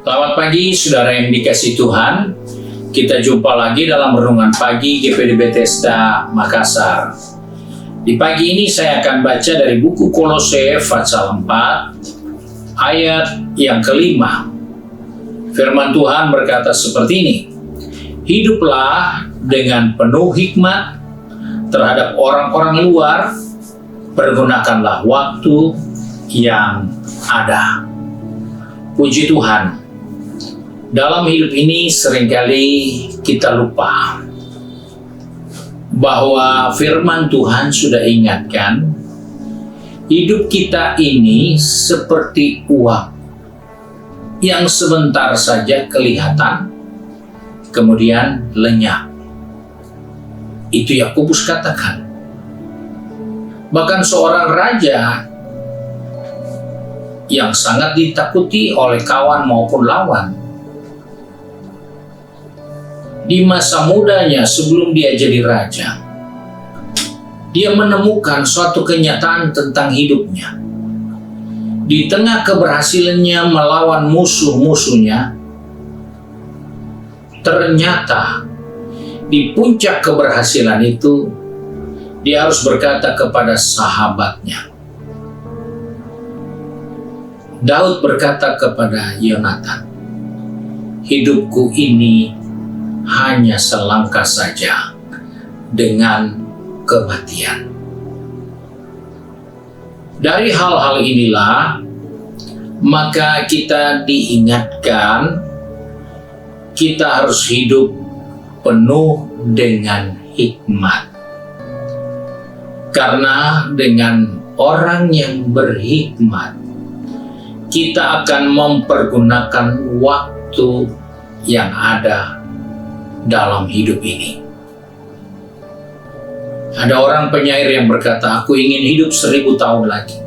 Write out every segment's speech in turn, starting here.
Selamat pagi saudara yang dikasihi Tuhan. Kita jumpa lagi dalam renungan pagi GPD Bethesda Makassar. Di pagi ini saya akan baca dari buku Kolose pasal 4 ayat yang kelima. Firman Tuhan berkata seperti ini. Hiduplah dengan penuh hikmat terhadap orang-orang luar, pergunakanlah waktu yang ada. Puji Tuhan. Dalam hidup ini seringkali kita lupa bahwa firman Tuhan sudah ingatkan hidup kita ini seperti uap yang sebentar saja kelihatan kemudian lenyap. Itu Yakobus katakan. Bahkan seorang raja yang sangat ditakuti oleh kawan maupun lawan, di masa mudanya sebelum dia jadi raja, dia menemukan suatu kenyataan tentang hidupnya. Di tengah keberhasilannya melawan musuh-musuhnya, ternyata di puncak keberhasilan itu, dia harus berkata kepada sahabatnya. Daud berkata kepada Yonatan, hidupku ini hanya selangkah saja dengan kematian. Dari hal-hal inilah, maka kita diingatkan kita harus hidup penuh dengan hikmat. Karena dengan orang yang berhikmat, kita akan mempergunakan waktu yang ada dalam hidup ini. Ada orang penyair yang berkata, aku ingin hidup 1000 tahun lagi.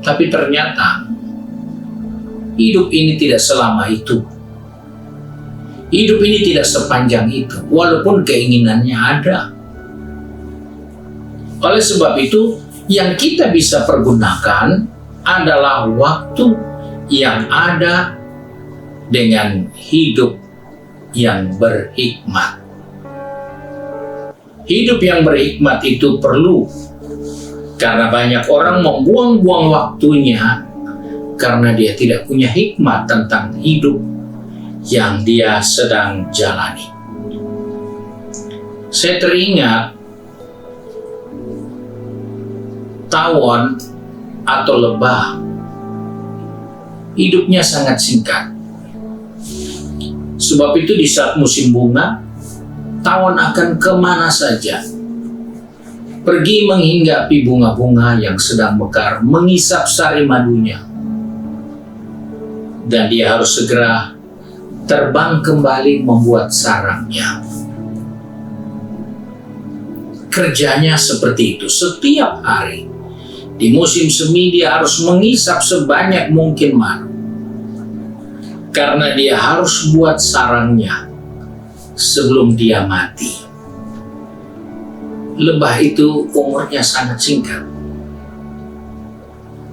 Tapi ternyata hidup ini tidak selama itu. Hidup ini tidak sepanjang itu, walaupun keinginannya ada. Oleh sebab itu, yang kita bisa pergunakan adalah waktu yang ada dengan hidup yang berhikmat. Hidup yang berhikmat itu perlu, karena banyak orang membuang-buang waktunya karena dia tidak punya hikmat tentang hidup yang dia sedang jalani. Saya teringat tawon atau lebah, hidupnya sangat singkat. Sebab itu di saat musim bunga, tawon akan kemana saja. Pergi menghinggapi bunga-bunga yang sedang mekar, mengisap sari madunya. Dan dia harus segera terbang kembali membuat sarangnya. Kerjanya seperti itu setiap hari. Di musim semi dia harus mengisap sebanyak mungkin madu. Karena dia harus buat sarangnya sebelum dia mati. Lebah itu umurnya sangat singkat.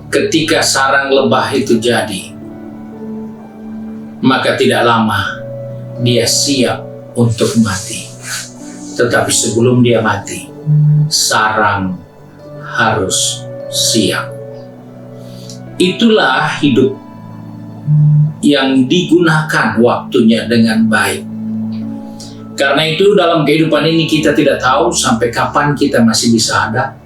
Ketika sarang lebah itu jadi, maka tidak lama dia siap untuk mati. Tetapi sebelum dia mati, sarang harus siap. Itulah hidup yang digunakan waktunya dengan baik. Karena itu dalam kehidupan ini kita tidak tahu sampai kapan kita masih bisa ada.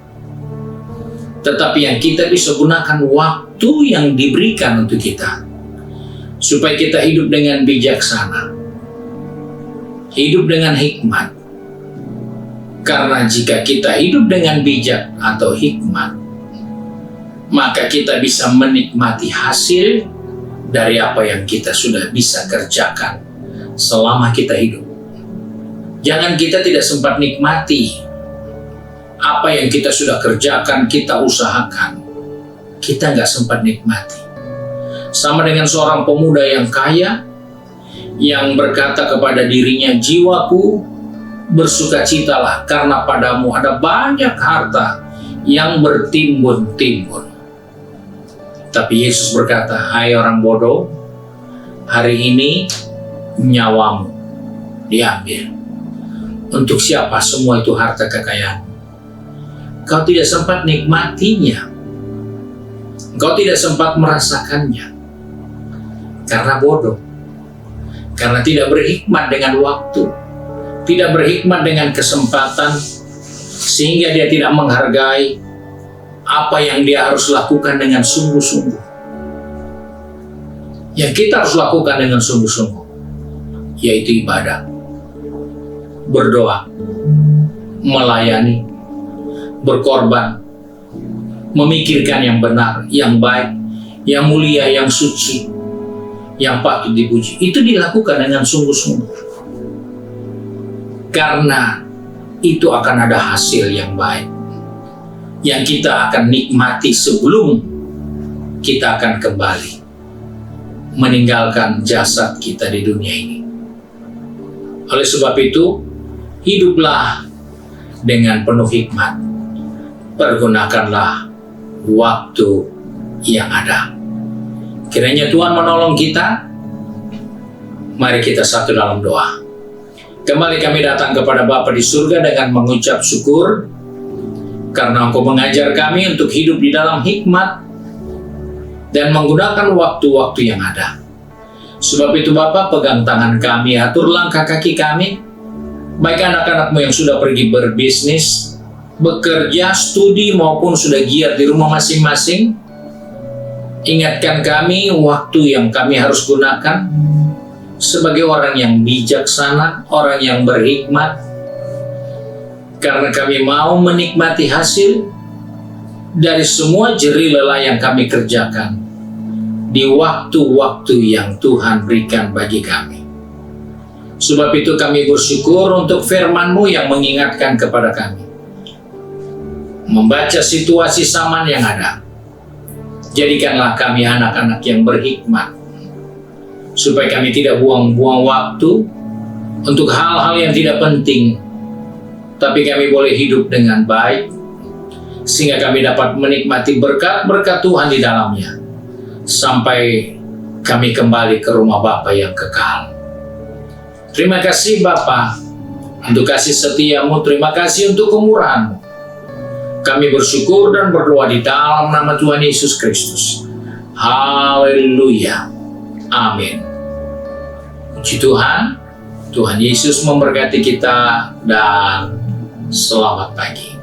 Tetapi yang kita bisa gunakan waktu yang diberikan untuk kita. Supaya kita hidup dengan bijaksana. Hidup dengan hikmat. Karena jika kita hidup dengan bijak atau hikmat, maka kita bisa menikmati hasil dari apa yang kita sudah bisa kerjakan selama kita hidup. Jangan kita tidak sempat nikmati apa yang kita sudah kerjakan, kita usahakan. Kita nggak sempat nikmati. Sama dengan seorang pemuda yang kaya, yang berkata kepada dirinya, jiwaku bersukacitalah karena padamu ada banyak harta yang bertimbun-timbun. Tapi Yesus berkata, hai orang bodoh, hari ini nyawamu diambil. Untuk siapa semua itu harta kekayaan? Kau tidak sempat nikmatinya. Kau tidak sempat merasakannya. Karena bodoh. Karena tidak berhikmat dengan waktu. Tidak berhikmat dengan kesempatan. Sehingga dia tidak menghargai apa yang dia harus lakukan dengan sungguh-sungguh. Yang kita harus lakukan dengan sungguh-sungguh, yaitu ibadah, berdoa, melayani, berkorban, memikirkan yang benar, yang baik, yang mulia, yang suci, yang patut dipuji. Itu dilakukan dengan sungguh-sungguh. Karena itu akan ada hasil yang baik, yang kita akan nikmati sebelum kita akan kembali meninggalkan jasad kita di dunia ini. Oleh sebab itu, hiduplah dengan penuh hikmat. Pergunakanlah waktu yang ada. Kiranya Tuhan menolong kita. Mari kita satu dalam doa. Kembali kami datang kepada Bapa di surga dengan mengucap syukur karena Engkau mengajar kami untuk hidup di dalam hikmat dan menggunakan waktu-waktu yang ada. Sebab itu Bapa, pegang tangan kami, atur langkah kaki kami, baik anak-anakmu yang sudah pergi berbisnis, bekerja, studi, maupun sudah giat di rumah masing-masing. Ingatkan kami waktu yang kami harus gunakan sebagai orang yang bijaksana, orang yang berhikmat, karena kami mau menikmati hasil dari semua jerih lelah yang kami kerjakan di waktu-waktu yang Tuhan berikan bagi kami. Sebab itu kami bersyukur untuk firman-Mu yang mengingatkan kepada kami. Membaca situasi zaman yang ada. Jadikanlah kami anak-anak yang berhikmat, supaya kami tidak buang-buang waktu untuk hal-hal yang tidak penting, tapi kami boleh hidup dengan baik, sehingga kami dapat menikmati berkat-berkat Tuhan di dalamnya, sampai kami kembali ke rumah Bapa yang kekal. Terima kasih Bapa untuk kasih setia-Mu, terima kasih untuk kemurahan-Mu. Kami bersyukur dan berdoa di dalam nama Tuhan Yesus Kristus. Haleluya. Amin. Puji Tuhan, Tuhan Yesus memberkati kita dan selamat pagi.